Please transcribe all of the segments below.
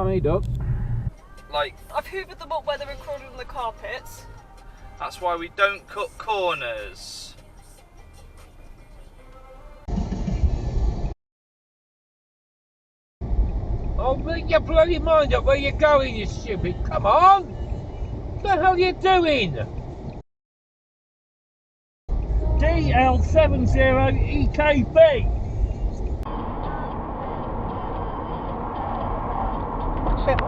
Me, Doug. Like, I've hoovered them up where they're recorded on the carpets. that's why we don't cut corners. Oh, make your bloody mind up where you're going, you stupid. Come on! What the hell are you doing? DL70EKB! What's it?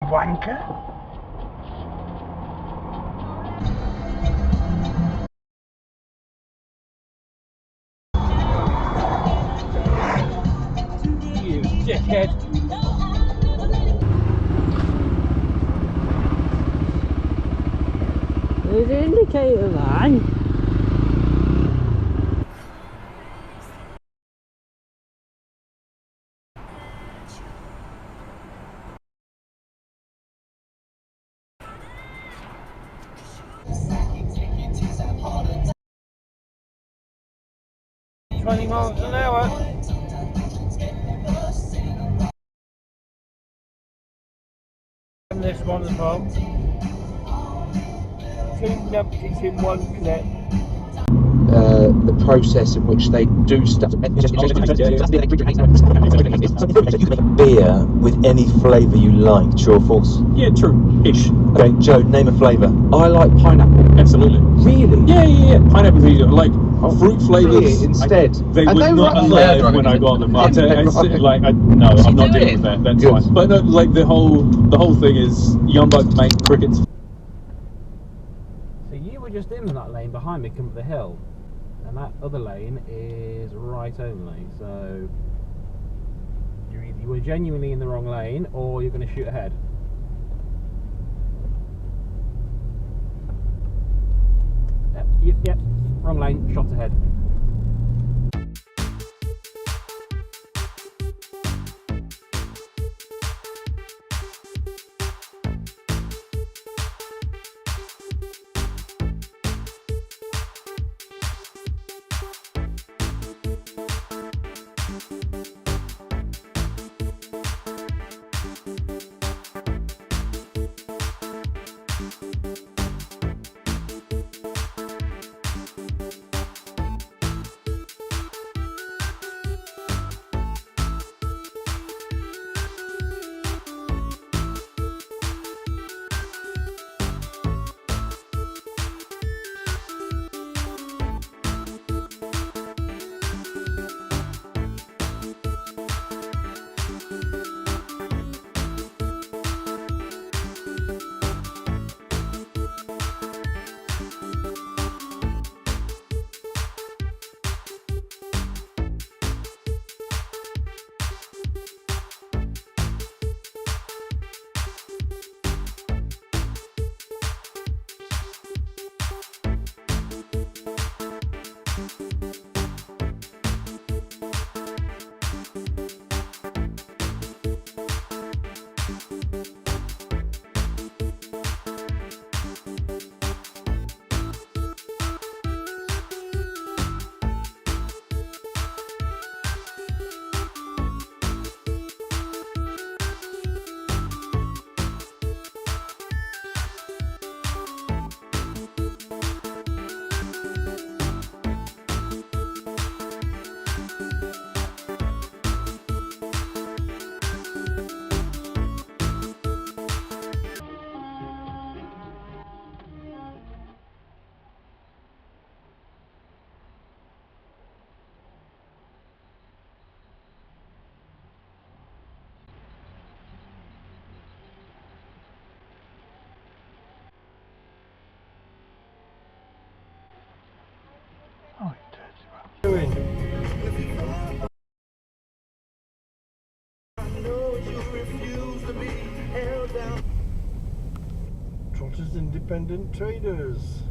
Wanker? You dickhead! There's an indicator, man. miles an hour. And this one as well. 2 numpties in 1 clip. The process in which they do stuff. Beer with any flavour you like, true or false? Yeah, true-ish. Okay, Joe, name a flavour. I like pineapple. Absolutely. Really? Yeah. Pineapple is like fruit flavours. Instead. They would not allow when I got them. No, I'm not dealing with that. That's fine. But no, like the whole thing is young bucks make crickets. So you were just in that lane behind me, come up the hill. And that other lane is right only, so you were genuinely in the wrong lane, or you're going to shoot ahead. Yep, wrong lane, shot ahead. as independent traders.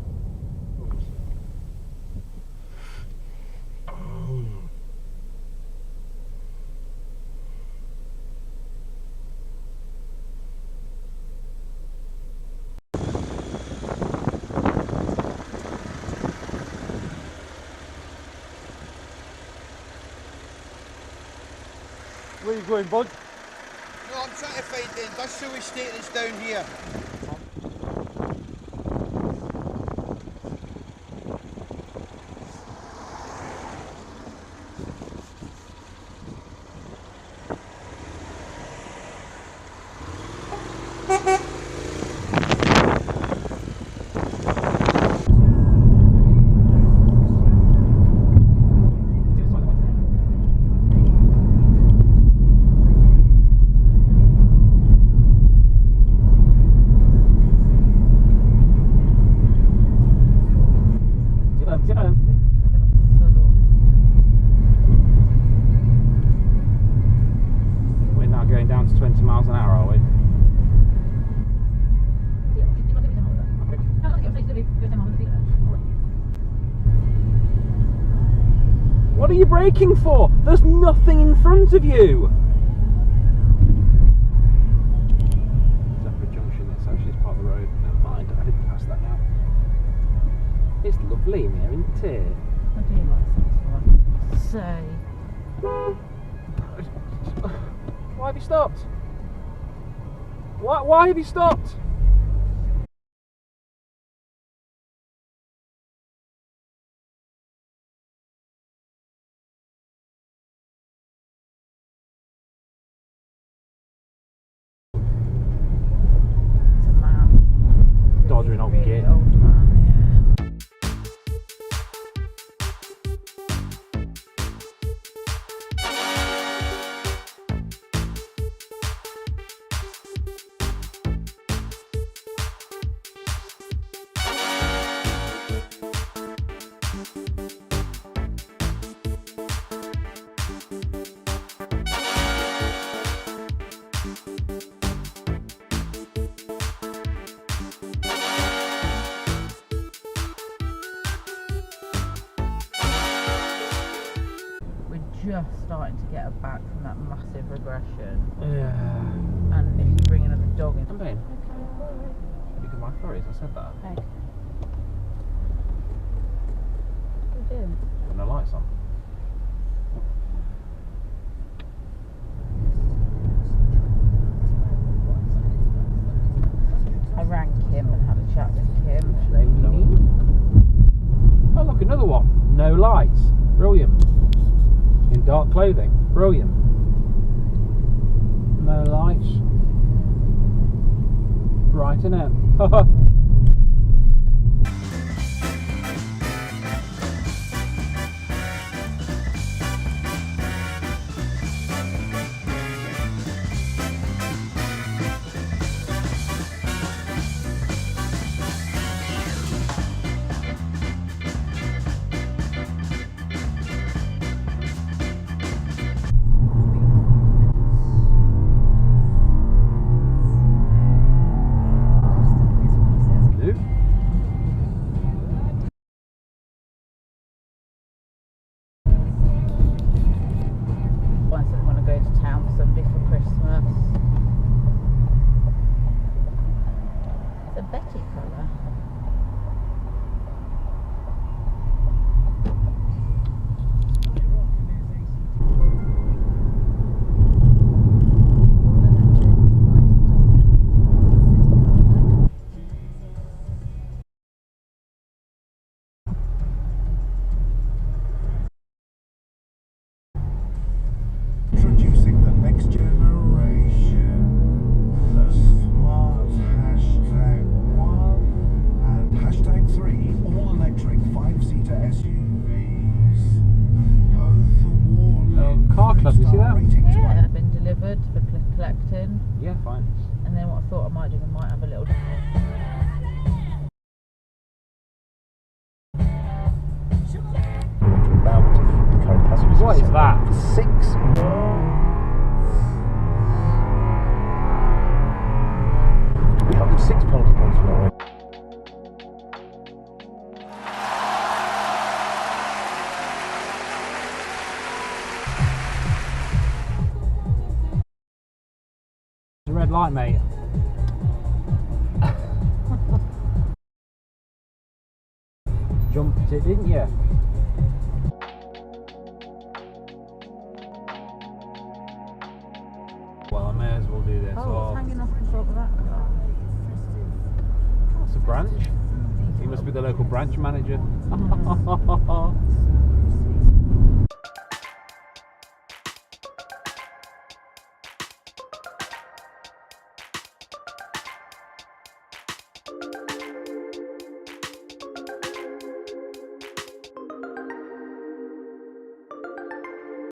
Where are you going, bud? No, I'm trying to find the industrial estate that's down here. We're now going down to 20 miles an hour, are we? What are you braking for? There's nothing in front of you! Zephyr Junction, it's actually part of the road. Never mind, I didn't pass that now. It's lovely in here, isn't it? I do like this one. So, Why have you stopped? Why have you stopped? it's a man. Dodger an old Really git. old man, yeah. Just starting to get her back from that massive regression, Yeah. and if you bring another dog in, I'm paying. You can buy flurries, I said that. okay. What are you doing? Putting the lights on. I rang Kim and had a chat with Kim. Oh look, another one. No lights. Brilliant. In dark clothing. Brilliant. No lights. Bright, innit? collecting. Yeah, fine. And then what I thought I might do is I might have a little... What is that? 6 £6 points for that. red light, mate. Jumped it, didn't you? Well, I may as well do this. Oh, it's hanging off the top of that car. That's a branch. He must be the local branch manager.